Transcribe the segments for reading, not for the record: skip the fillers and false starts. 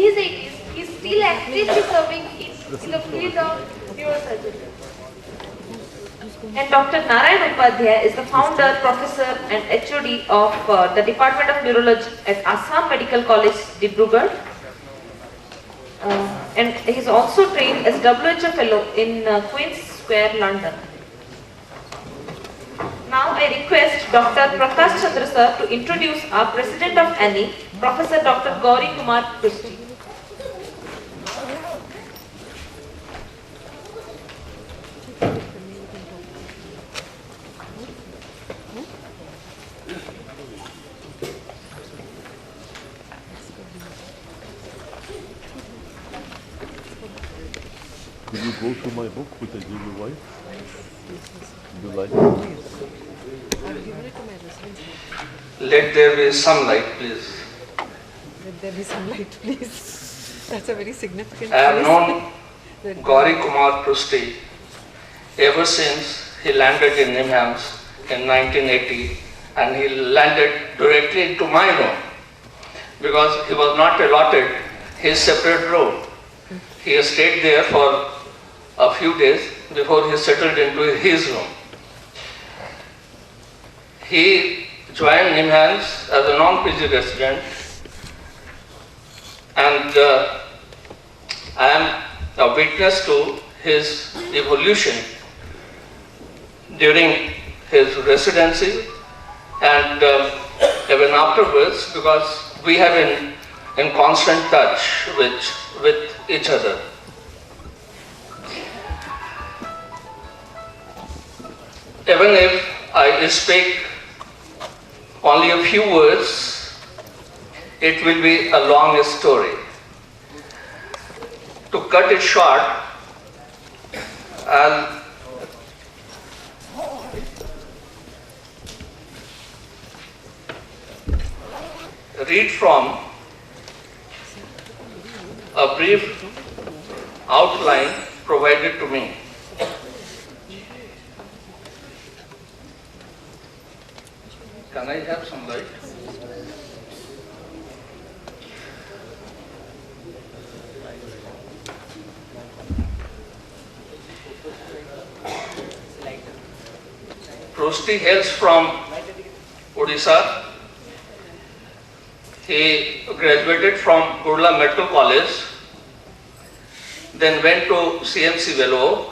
his 80s, he's still actively serving in the field of neurosurgery. And Dr. Narayan Upadhyay is the founder, professor and HOD of the Department of Neurology at Assam Medical College, Dibrugarh. And he is also trained as WHO Fellow in Queen's Square, London. Now I request Dr. Prakash Chandra sir to introduce our President of ANI, Professor Dr. Gauri Kumar Prusti. Could you go through my book which I gave you, wife? Do you like it? Let there be some light, please. Let there be some light, please. That's a very significant I have phrase. known Gauri Kumar Prusti ever since he landed in NIMHANS in 1980, and he landed directly into my room because he was not allotted his separate room. He stayed there for a few days before he settled into his room. He joined NIMHANS as a non-PG resident, and I am a witness to his evolution during his residency and even afterwards, because we have been in constant touch with each other. Even if I speak only a few words, it will be a long story. To cut it short, I'll read from a brief outline provided to me. Can I have some light? Prusti hails from Odisha. He graduated from Kurla Medical College, then went to CMC Vellore.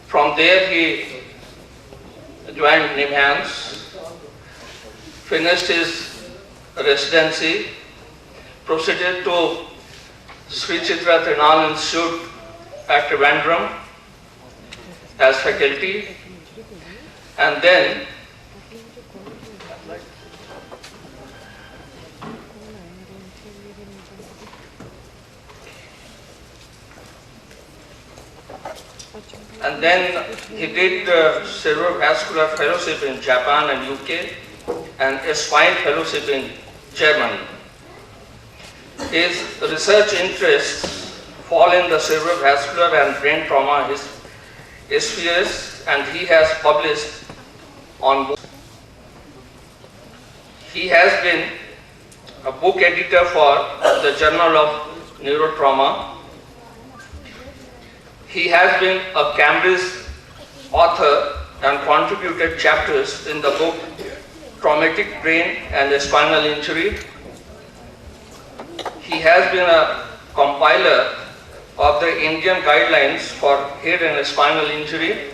From there he joined NIMHANS, finished his residency, proceeded to Sri Chitra Trinal Institute at Trivandrum as faculty, and then he did cerebrovascular fellowship in Japan and UK and a spine fellowship in Germany. His research interests fall in the cerebrovascular and brain trauma spheres, and he has published on both. He has been a book editor for the Journal of Neurotrauma. He has been a Cambridge author and contributed chapters in the book Traumatic Brain and Spinal Injury. He has been a compiler of the Indian guidelines for head and spinal injury.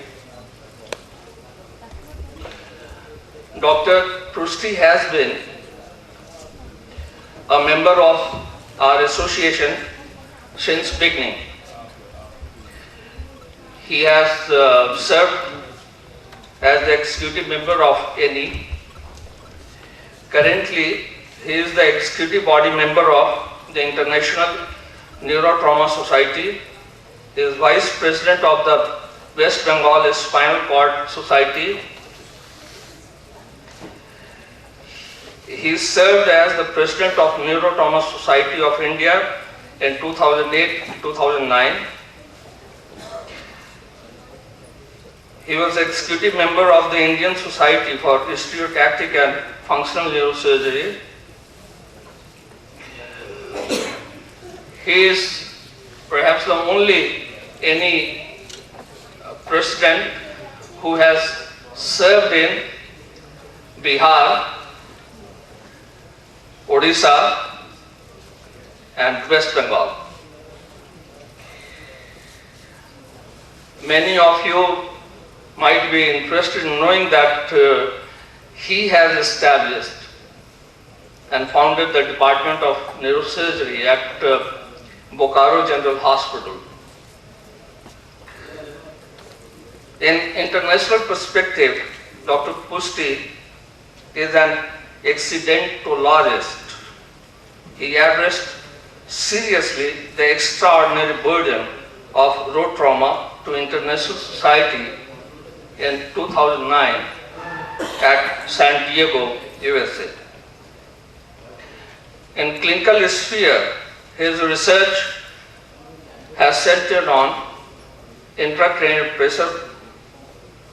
Dr. Prusti has been a member of our association since beginning. He has served as the executive member of ANI. Currently, he is the executive body member of the International Neurotrauma Society. He is vice president of the West Bengal Spinal Cord Society. He served as the president of Neurotrauma Society of India in 2008-2009. He was executive member of the Indian Society for Stereotactic and Functional Neurosurgery. He is perhaps the only any president who has served in Bihar, Odisha, and West Bengal. Many of you might be interested in knowing that he has established and founded the Department of Neurosurgery at Bokaro General Hospital. In international perspective, Dr. Prusti is an accidentologist. He addressed seriously the extraordinary burden of road trauma to international society in 2009 at San Diego, USA. In clinical sphere, his research has centered on intracranial pressure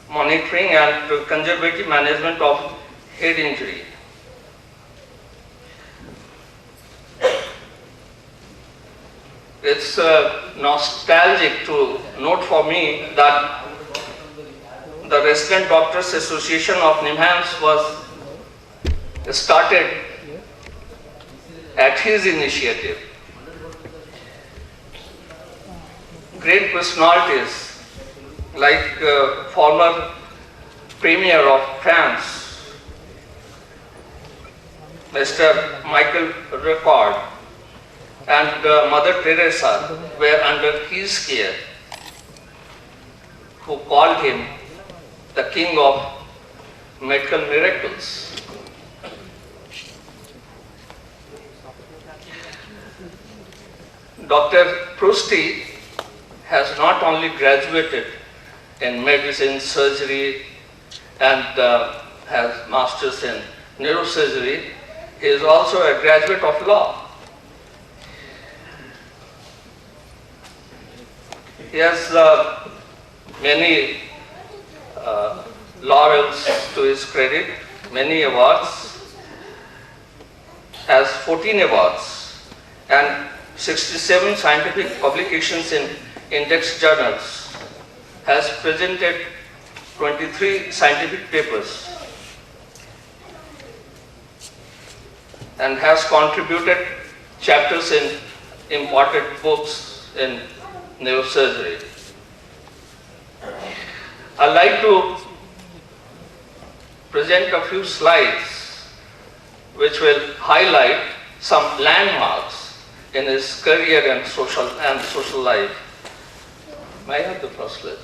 monitoring and conservative management of head injury. It's nostalgic to note for me that the Resident Doctors Association of NIMHANS was started at his initiative. Great personalities like former Premier of France, Mr. Michael Ricard, and Mother Teresa were under his care, who called him the king of medical miracles. Dr. Prusti has not only graduated in medicine, surgery, and has masters in neurosurgery, he is also a graduate of law. He has many laurels to his credit, many awards, has 14 awards and 67 scientific publications in index journals, has presented 23 scientific papers, and has contributed chapters in important books in neurosurgery. I'd like to present a few slides which will highlight some landmarks in his career and social life. May I have the first slide?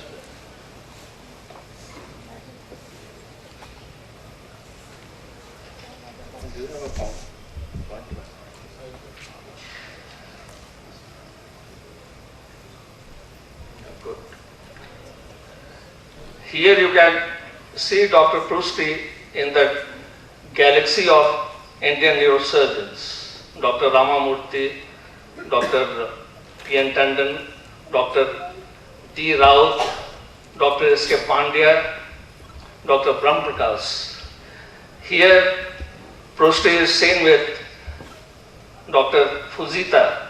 Do you have a phone? Good. Here you can see Dr. Prusti in the galaxy of Indian neurosurgeons. Dr. Ramamurthy, Dr. P.N. Tandon, Dr. D. Raut, Dr. S.K. Pandya, Dr. Brahm Prakash. Here, Prusti is seen with Dr. Fujita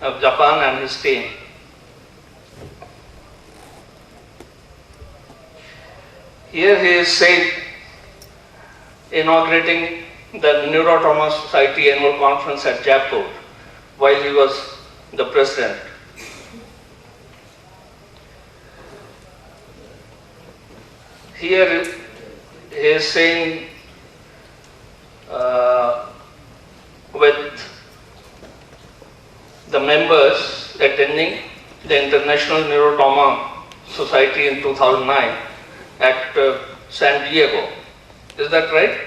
of Japan and his team. Here he is seen inaugurating the Neurotrauma Society annual conference at Jaipur while he was the president. Here he is seen with the members attending the International Neurotrauma Society in 2009 at San Diego. Is that right?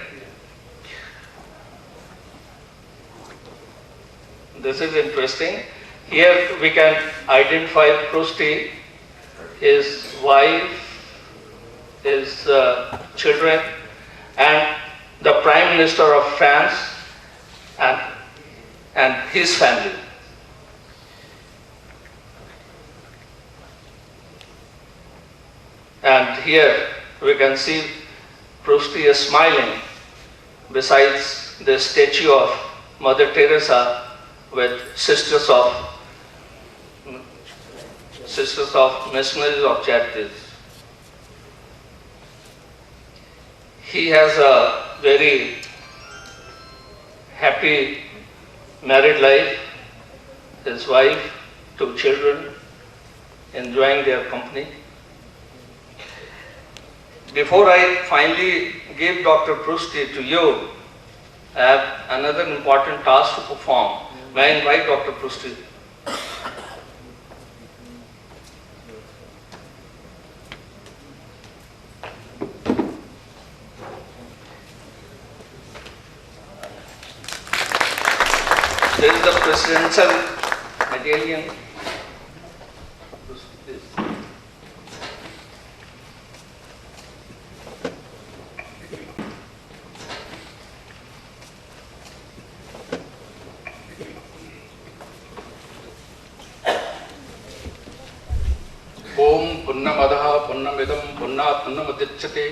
This is interesting. Here we can identify Prusti, his wife, his children, and the Prime Minister of France and his family. And here we can see Prusti is smiling besides the statue of Mother Teresa with Sisters of Missionaries of Charities. He has a very happy married life, his wife, 2 children, enjoying their company. Before I finally give Dr. Prusti to you, I have another important task to perform. May I invite Dr. Prusti? This is the presidential medallion. Om Punnamadaha Punnamidam Punnat Punnamudichyate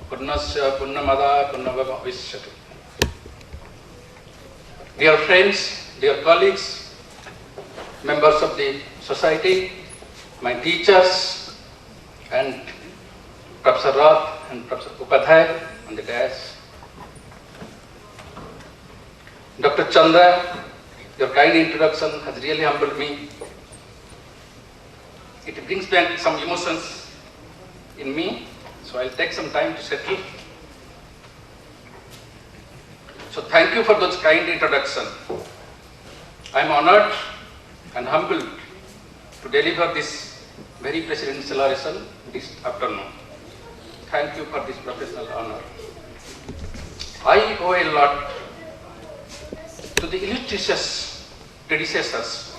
Punnasya Punnamada Punnavabhavishyate. Dear friends, dear colleagues, members of the society, my teachers, and Professor Rath and Professor Upadhyay on the dais. Dr. Chandra, your kind introduction has really humbled me. It brings back some emotions in me, so I'll take some time to settle. So thank you for those kind introduction. I'm honored and humbled to deliver this very presidential oration this afternoon. Thank you for this professional honor. I owe a lot to the illustrious predecessors